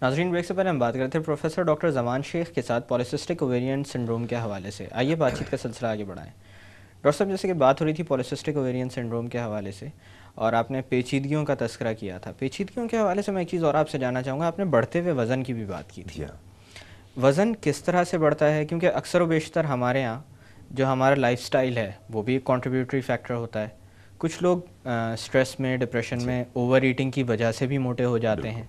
ناظرین، بریک سے پہلے ہم بات کرتے ہیں پروفیسر ڈاکٹر زمان شیخ کے ساتھ پالیسسٹک اوویرین سنڈروم کے حوالے سے. آئیے بات چیت کا سلسلہ آگے بڑھائیں. ڈاکٹر صاحب، جیسے کہ بات ہو رہی تھی پالیسسٹک اوویرین سنڈروم کے حوالے سے، اور آپ نے پیچیدگیوں کا تذکرہ کیا تھا. پیچیدگیوں کے حوالے سے میں ایک چیز اور آپ سے جاننا چاہوں گا. آپ نے بڑھتے ہوئے وزن کی بھی بات کی تھی. وزن کس طرح سے بڑھتا ہے؟ کیونکہ اکثر و بیشتر ہمارے ہاں جو ہمارا لائف سٹائل ہے وہ بھی ایک کنٹریبیوٹری فیکٹر ہوتا ہے. کچھ لوگ سٹریس میں، ڈپریشن میں، اوور ایٹنگ کی وجہ سے بھی موٹے ہو جاتے ہیں،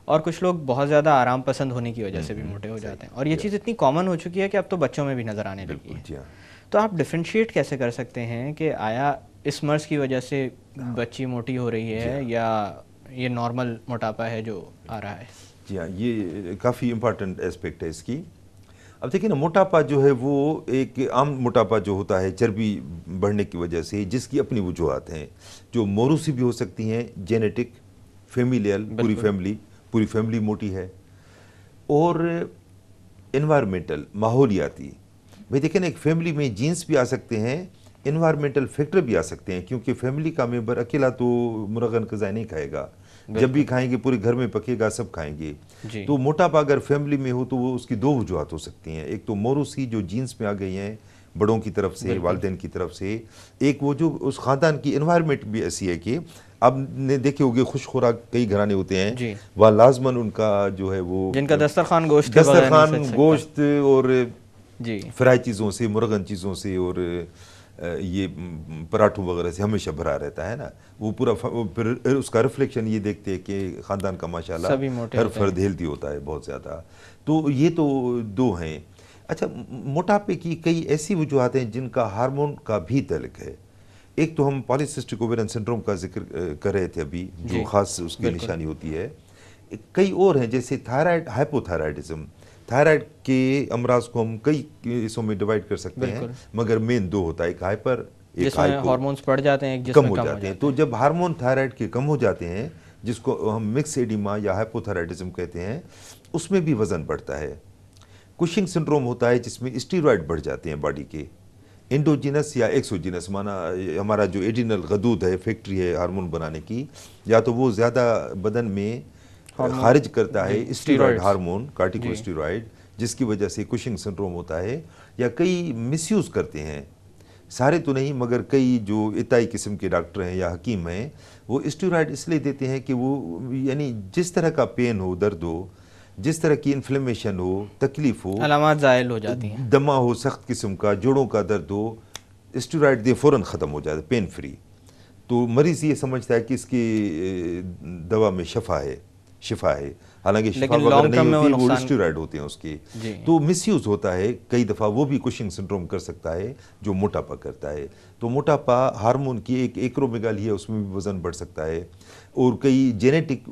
اور کچھ لوگ بہت زیادہ آرام پسند ہونے کی وجہ سے بھی موٹے ہو جاتے ہیں. اور یہ چیز اتنی کامن ہو چکی ہے کہ اب تو بچوں میں بھی نظر آنے لگی ہے. تو آپ ڈفرینشیٹ کیسے کر سکتے ہیں کہ آیا اس مرض کی وجہ سے بچی موٹی ہو رہی ہے یا یہ نارمل موٹاپا ہے جو آ رہا ہے؟ جی ہاں، یہ کافی امپارٹنٹ اسپیکٹ ہے اس کی. اب دیکھیں نا، موٹاپا جو ہے وہ ایک عام موٹاپا جو ہوتا ہے چربی بڑھنے کی وجہ سے، جس کی اپنی وجوہات ہیں جو موروثی بھی ہو سکتی ہیں، جینیٹک، فیمیلیل، پوری فیملی موٹی ہے، اور انوائرمنٹل، ماحولیاتی. بھئی دیکھیں نا، ایک فیملی میں جینز بھی آ سکتے ہیں، انوائرمنٹل فیکٹر بھی آ سکتے ہیں، کیونکہ فیملی کا ممبر اکیلا تو مرغن غذائیں نہیں کھائے گا. جب بھی کھائیں گے پورے گھر میں پکے گا، سب کھائیں گے. تو موٹاپا اگر فیملی میں ہو تو وہ اس کی دو وجوہات ہو سکتی ہیں. ایک تو موروثی جو جینز میں آ گئی ہیں بڑوں کی طرف سے، والدین کی طرف سے. ایک وہ جو اس خاندان کی انوائرمنٹ بھی ایسی ہے کہ آپ نے دیکھے ہوگے خوش خوراک کئی گھرانے ہوتے ہیں، وہ لازماً ان کا جو ہے وہ جن کا دسترخوان گوشت گوشت اور فرائی چیزوں سے، مرغن چیزوں سے اور یہ پراٹھوں وغیرہ سے ہمیشہ بھرا رہتا ہے نا. وہ پورا پھر اس کا ریفلیکشن یہ دیکھتے ہیں کہ خاندان کا ماشاءاللہ ہر فرد ہیلتھی ہوتا ہے بہت زیادہ. تو یہ تو دو ہیں. اچھا، موٹاپے کی کئی ایسی وجوہات ہیں جن کا ہارمون کا بھی تعلق ہے. ایک تو ہم پالیسسٹک اوویرین سنڈروم کا ذکر کر رہے تھے ابھی، جو خاص اس کی نشانی ہوتی ہے. کئی اور ہیں، جیسے تھائرائڈ، ہائپو تھائرائڈزم. تھائرائڈ کے امراض کو ہم کئی حصوں میں ڈیوائڈ کر سکتے ہیں، مگر مین دو ہوتا ہے، ایک ہائپر، ایک ہائپو. ہارمونز بڑھ جاتے ہیں، ایک جسم کم میں ہو جاتے ہیں. تو جب ہارمون تھائرائڈ کے کم ہو جاتے ہیں، جس کو ہم مکس ایڈیما یا ہائپو تھائرائڈزم کہتے ہیں، اس میں بھی وزن بڑھتا ہے. کشنگ سنڈروم ہوتا ہے جس میں اسٹیرائڈ بڑھ جاتے ہیں باڈی کے، انڈوجینس یا ایکسوجینس، مانا ہمارا جو ایڈینل غدود ہے، فیکٹری ہے ہارمون بنانے کی، یا تو وہ زیادہ بدن میں خارج کرتا ہے اسٹیرائڈ ہارمون، کارٹیکو اسٹیرائڈ، جس کی وجہ سے کشنگ سنڈروم ہوتا ہے. یا کئی مس یوز کرتے ہیں، سارے تو نہیں مگر کئی جو اتائی قسم کے ڈاکٹر ہیں یا حکیم ہیں، وہ اسٹیرائڈ اس لیے دیتے ہیں کہ وہ یعنی جس طرح کا پین ہو، درد ہو، جس طرح کی انفلیمیشن ہو، تکلیف ہو، علامات زائل ہو جاتی ہیں، دمہ ہو سخت قسم کا، جوڑوں کا درد ہو، اسٹیرائڈ دے فوراً ختم ہو جاتا ہے، پین فری. تو مریض یہ سمجھتا ہے کہ اس کی دوا میں شفا ہے، حالانکہ شفا وغیرہ نہیں ہوتی، وہ اسٹیرائڈ ہوتے ہیں اس کے. تو مس یوز ہوتا ہے کئی دفعہ، وہ بھی کشنگ سنڈروم کر سکتا ہے جو موٹاپا کرتا ہے. تو موٹاپا ہارمون کی ایک ایکرومیگالی ہے، اس میں بھی وزن بڑھ سکتا ہے. اور کئی جینیٹک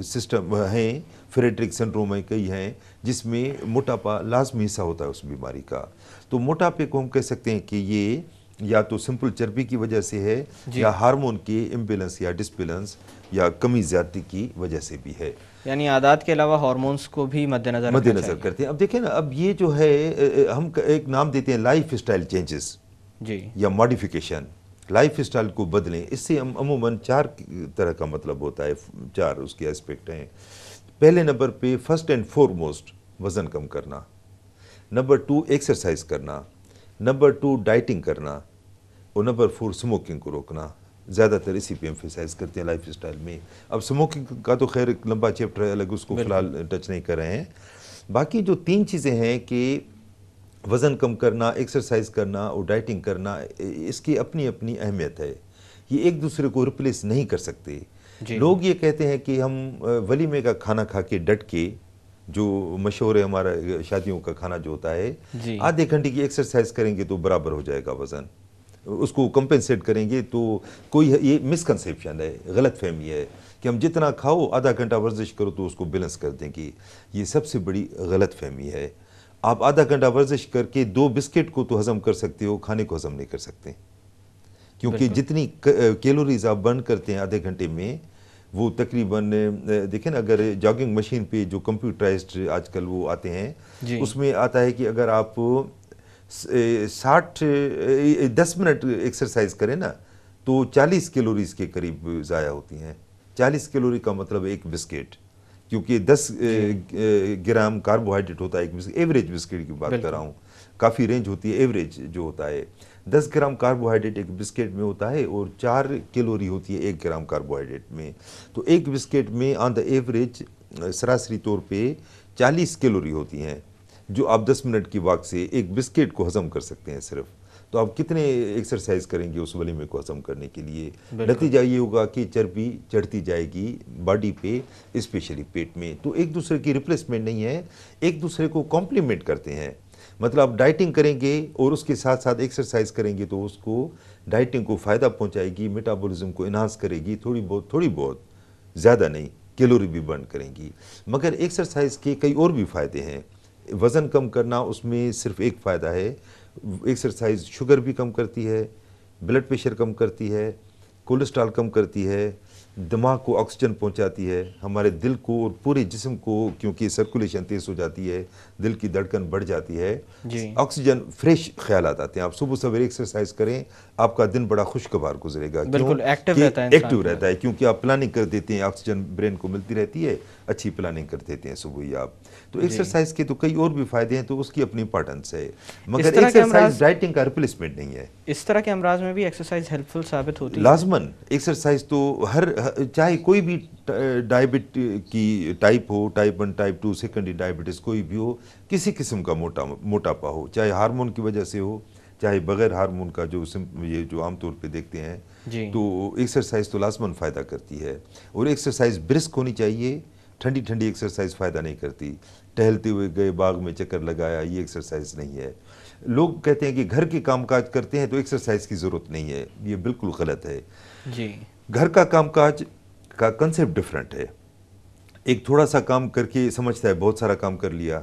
سسٹم ہیں، فریڈرک سنڈروم ہے، کئی ہیں جس میں موٹاپا لازمی حصہ ہوتا ہے اس بیماری کا. تو موٹاپے کو ہم کہہ سکتے ہیں کہ یہ یا تو سمپل چربی کی وجہ سے ہے، یا ہارمون کے امبیلنس یا ڈسبیلنس یا کمی زیادتی کی وجہ سے بھی ہے. یعنی عادات کے علاوہ ہارمونز کو بھی مد نظر کرتے ہیں. اب دیکھیں نا، اب یہ جو ہے ہم ایک نام دیتے ہیں لائف اسٹائل چینجز یا ماڈیفیکیشن. لائف اسٹائل کو بدلیں، اس سے ہم عموماً 4 طرح کا مطلب ہوتا ہے، 4 اس کے اسپیکٹ ہیں. پہلے نمبر پہ فرسٹ اینڈ فورموسٹ وزن کم کرنا. نمبر 2 ایکسرسائز کرنا. نمبر 2 ڈائٹنگ کرنا. اور نمبر 4 اسموکنگ کو روکنا. زیادہ تر اسی پہ ایمفیسائز کرتے ہیں لائف اسٹائل میں. اب اسموکنگ کا تو خیر ایک لمبا چیپٹر ہے الگ، اس کو فی الحال ٹچ نہیں کر رہے ہیں. باقی جو 3 چیزیں ہیں کہ وزن کم کرنا، ایکسرسائز کرنا اور ڈائٹنگ کرنا، اس کی اپنی اپنی اہمیت ہے. یہ ایک دوسرے کو ریپلیس نہیں کر سکتے. لوگ یہ کہتے ہیں کہ ہم ولیمے کا کھانا کھا کے ڈٹ کے، جو مشہور ہے ہمارا شادیوں کا کھانا جو ہوتا ہے، آدھے گھنٹے کی ایکسرسائز کریں گے تو برابر ہو جائے گا وزن، اس کو کمپنسیٹ کریں گے. تو کوئی یہ مسکنسیپشن ہے، غلط فہمی ہے کہ ہم جتنا کھاؤ آدھا گھنٹہ ورزش کرو تو اس کو بیلنس کر دیں گے. یہ سب سے بڑی غلط فہمی ہے. آپ آدھا گھنٹہ ورزش کر کے 2 بسکٹ کو تو ہضم کر سکتے ہو، کھانے کو ہضم نہیں کر سکتے، کیونکہ جتنی کیلوریز آپ برن کرتے ہیں آدھے گھنٹے میں، وہ تقریباً دیکھیں نا، اگر جاگنگ مشین پہ جو کمپیوٹرائزڈ آج کل وہ آتے ہیں، اس میں آتا ہے کہ اگر آپ 10 منٹ ایکسرسائز کریں نا تو 40 کیلوریز کے قریب ضائع ہوتی ہیں. 40 کیلوری کا مطلب ایک بسکٹ. کیونکہ 10 گرام کاربوہائیڈریٹ ہوتا ہے ایک بسکٹ، ایوریج بسکٹ کی بات کر رہا ہوں، کافی رینج ہوتی ہے، ایوریج جو ہوتا ہے 10 گرام کاربوہائیڈریٹ ایک بسکٹ میں ہوتا ہے اور 4 کیلوری ہوتی ہے 1 گرام کاربوہائیڈریٹ میں. تو ایک بسکٹ میں آن دا ایوریج سراسری طور پہ 40 کیلوری ہوتی ہیں، جو آپ 10 منٹ کی واک سے ایک بسکٹ کو ہضم کر سکتے ہیں صرف. تو آپ کتنے ایکسرسائز کریں گے اس ولیمے کو ہضم کرنے کے لیے؟ نتیجہ یہ ہوگا کہ چربی چڑھتی جائے گی باڈی پہ، اسپیشلی پیٹ میں. تو ایک دوسرے کی ریپلیسمنٹ نہیں ہے، ایک دوسرے کو کمپلیمنٹ کرتے ہیں. مطلب آپ ڈائٹنگ کریں گے اور اس کے ساتھ ساتھ ایکسرسائز کریں گے تو اس کو ڈائٹنگ کو فائدہ پہنچائے گی، میٹابولزم کو انہانس کرے گی، تھوڑی بہت زیادہ نہیں، کیلوری بھی برن کریں گی. مگر ایکسرسائز کے کئی اور بھی فائدے ہیں. وزن کم کرنا اس میں صرف ایک فائدہ ہے، ایکسرسائز شوگر بھی کم کرتی ہے، بلڈ پریشر کم کرتی ہے، کولیسٹرول کم کرتی ہے، دماغ کو آکسیجن پہنچاتی ہے، ہمارے دل کو اور پورے جسم کو، کیونکہ سرکولیشن تیز ہو جاتی ہے، دل کی دھڑکن بڑھ جاتی ہے، آکسیجن، فریش خیالات آتے ہیں. آپ صبح سویرے ایکسرسائز کریں، آپ کا دن بڑا خوشگوار گزرے گا. بالکل ایکٹیو رہتا ہے کیونکہ آپ پلاننگ کر دیتے ہیں، آکسیجن برین کو ملتی رہتی ہے، اچھی پلاننگ کر دیتے ہیں صبح ہی آپ. تو ایکسرسائز کے تو کئی اور بھی فائدے ہیں، تو اس کی اپنی امپورٹنس ہے، مگر ایکسرسائز ڈائٹنگ کا ریپلیسمنٹ نہیں ہے. اس طرح کے امراض میں بھی ایکسرسائز ہیلپ فل ثابت ہوتی ہے لازماً. ایکسرسائز تو چاہے کوئی بھی ڈائبٹ کی ٹائپ ہو، ٹائپ 1 ٹائپ 2 سیکنڈری ڈائبٹس کوئی بھی ہو، کسی قسم کا موٹاپا ہو، چاہے ہارمون کی وجہ سے ہو چاہے بغیر ہارمون کا، جو عام طور پہ دیکھتے ہیں، تو ایکسرسائز تو لازماً فائدہ کرتی ہے. اور ایکسرسائز برسک ہونی چاہیے، ٹھنڈی ایکسرسائز فائدہ نہیں کرتی. ٹہلتے ہوئے گئے باغ میں چکر لگایا، یہ ایکسرسائز نہیں ہے. لوگ کہتے ہیں کہ گھر کے کام کاج کرتے ہیں تو ایکسرسائز کی ضرورت نہیں ہے، یہ بالکل غلط ہے. گھر کا کام کاج کا کنسیپٹ ڈیفرنٹ ہے. ایک تھوڑا سا کام کر کے سمجھتا ہے بہت سارا کام کر لیا،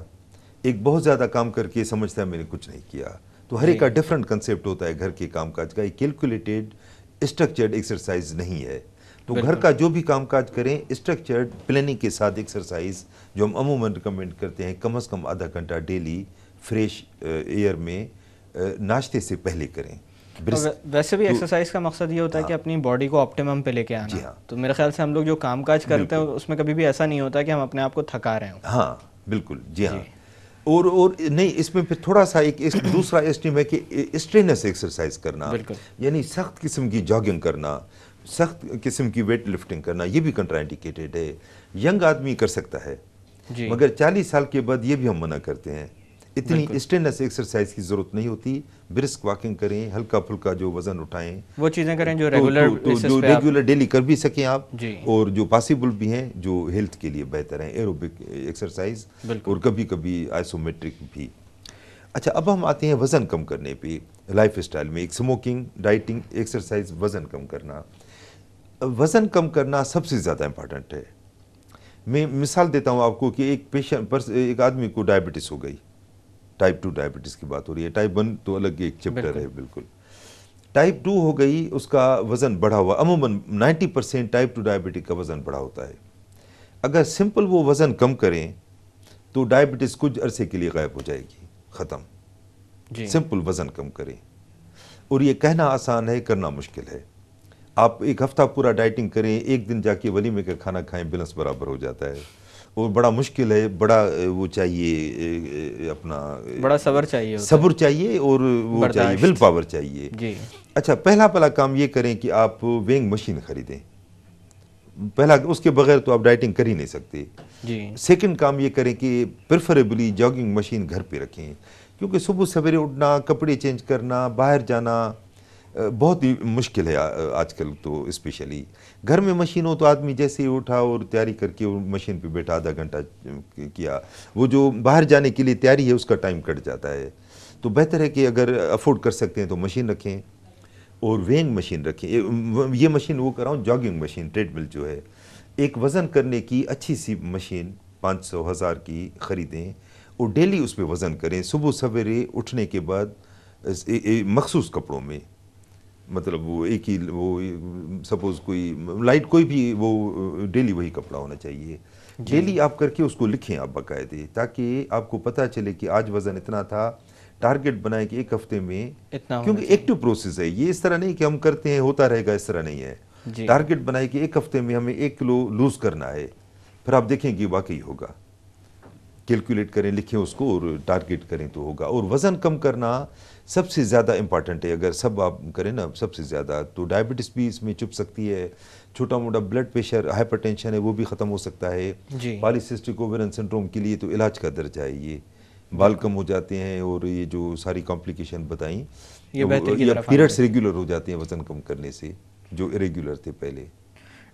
ایک بہت زیادہ کام کر کے سمجھتا ہے میں نے کچھ نہیں کیا. تو ہر ایک کا ڈیفرنٹ کنسیپٹ ہوتا ہے گھر کے کام کاج کا. ایک کیلکولیٹڈ اسٹرکچرڈ ایکسرسائز نہیں ہے. تو گھر کا جو بھی کام کاج کریں، اسٹرکچرڈ پلاننگ کے ساتھ ایکسرسائز جو ہم عموماً ریکمینڈ کرتے ہیں، کم از کم آدھا گھنٹہ ڈیلی فریش ایئر میں ناشتے سے پہلے کریں. ویسے بھی ایکسرسائز کا مقصد یہ ہوتا ہے کہ اپنی باڈی کو آپٹیمم پہ لے کے آنا. تو میرے خیال سے ہم لوگ جو کام کاج کرتے ہیں اس میں کبھی بھی ایسا نہیں ہوتا کہ ہم اپنے آپ کو تھکا رہے ہوں. ہاں بالکل، جی ہاں. اور نہیں، اس میں پھر تھوڑا سا ایک دوسرا اسٹیم ہے کہ اسٹرینس ایکسرسائز کرنا، یعنی سخت قسم کی جاگنگ کرنا، سخت قسم کی ویٹ لفٹنگ کرنا، یہ بھی کنٹرا انڈیکیٹڈ ہے. ینگ آدمی کر سکتا ہے، مگر 40 سال کے بعد یہ بھی ہم منع کرتے ہیں. اتنی اسٹرینس ایکسرسائز کی ضرورت نہیں ہوتی. برسک واکنگ کریں، ہلکا پھلکا جو وزن اٹھائیں، وہ چیزیں کریں جو ریگولر ڈیلی کر بھی سکیں آپ، اور جو پاسبل بھی ہیں، جو ہیلتھ کے لیے بہتر ہیں. ایروبک ایکسرسائز اور کبھی کبھی آئسومیٹرک بھی. اچھا، اب ہم آتے ہیں وزن کم کرنے پہ. لائف اسٹائل میں ایک سموکنگ، ڈائٹنگ، ایکسرسائز، وزن کم کرنا. وزن کم کرنا سب سے زیادہ امپورٹنٹ ہے. میں مثال دیتا ہوں آپ کو کہ ایک آدمی کو ڈائبٹس ہو گئی، ٹائپ 2 ڈائبٹس کی بات ہو رہی ہے. ٹائپ 1 تو الگ ایک چیپٹر ہے. بالکل ٹائپ 2 ہو گئی، اس کا وزن بڑھا ہوا. عموماً 90% ٹائپ 2 ڈائبٹک کا وزن بڑھا ہوتا ہے. اگر سمپل وہ وزن کم کریں تو ڈائبٹس کچھ عرصے کے لیے غائب ہو جائے گی، ختم. سمپل وزن کم کریں. اور یہ کہنا آسان ہے، کرنا مشکل ہے. آپ ایک ہفتہ پورا ڈائٹنگ کریں، ایک دن جا کے ولیمے کا کھانا کھائیں، بیلنس برابر ہو جاتا ہے. اور بڑا مشکل ہے، بڑا وہ چاہیے، اپنا بڑا صبر چاہیے، اور وہ چاہیے، ول پاور چاہیے. اچھا، پہلا کام یہ کریں کہ آپ ویئنگ مشین خریدیں. اس کے بغیر تو آپ ڈائٹنگ کر ہی نہیں سکتے. سیکنڈ کام یہ کریں کہ پریفریبلی جاگنگ مشین گھر پہ رکھیں، کیونکہ صبح سویرے اٹھنا، کپڑے چینج کرنا، باہر جانا بہت ہی مشکل ہے آج کل. تو اسپیشلی گھر میں مشین ہو تو آدمی جیسے ہی اٹھا اور تیاری کر کے مشین پہ بیٹھا، آدھا گھنٹہ کیا، وہ جو باہر جانے کے لیے تیاری ہے اس کا ٹائم کٹ جاتا ہے. تو بہتر ہے کہ اگر افورڈ کر سکتے ہیں تو مشین رکھیں، اور ویئنگ مشین رکھیں. یہ مشین وہ کر رہا ہوں، جاگنگ مشین، ٹریڈ مل جو ہے. ایک وزن کرنے کی اچھی سی مشین 500 1000 کی خریدیں اور ڈیلی اس پہ وزن کریں. صبح سویرے اٹھنے کے بعد مخصوص کپڑوں میں، مطلب وہ ایک ہی، وہ سپوز کوئی لائٹ کوئی بھی، وہ ڈیلی وہی کپڑا ہونا چاہیے. ڈیلی آپ کر کے اس کو لکھیں آپ باقاعدے، تاکہ آپ کو پتہ چلے کہ آج وزن اتنا تھا. ٹارگٹ بنائیں کہ ایک ہفتے میں، کیونکہ ایکٹیو پروسیس ہے یہ، اس طرح نہیں کہ ہم کرتے ہیں ہوتا رہے گا، اس طرح نہیں ہے. ٹارگٹ بنائیں کہ ایک ہفتے میں ہمیں 1 کلو لوز کرنا ہے. پھر آپ دیکھیں کہ واقعی ہوگا. کیلکولیٹ کریں, لکھیں اس کو اور ٹارگیٹ کریں تو ہوگا. اور وزن کم کرنا سب سے زیادہ امپارٹنٹ ہے. اگر سب آپ کریں نا سب سے زیادہ, تو ڈائبٹیز بھی اس میں چھپ سکتی ہے, چھوٹا موٹا بلڈ پریشر, ہائپر ٹینشن ہے وہ بھی ختم ہو سکتا ہے. پالیسسٹک اوویرین سنڈروم کے لیے تو علاج کا درجہ ہے یہ. بال کم ہو جاتے ہیں اور یہ جو ساری کمپلیکیشن بتائیں, یا پیریڈس ریگولر ہو جاتے ہیں وزن کم کرنے سے جو اریگولر تھے پہلے.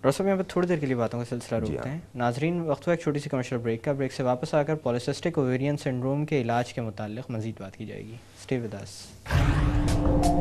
ڈاکٹر صاحب یہاں پہ تھوڑی دیر کے لیے باتوں کا سلسلہ روکتے ہیں. ناظرین وقت ہوا ایک چھوٹی سی کمرشل بریک کا. بریک سے واپس آ کر پالیسسٹک اوویرین سنڈروم کے علاج کے متعلق مزید بات کی جائے گی. Stay with us.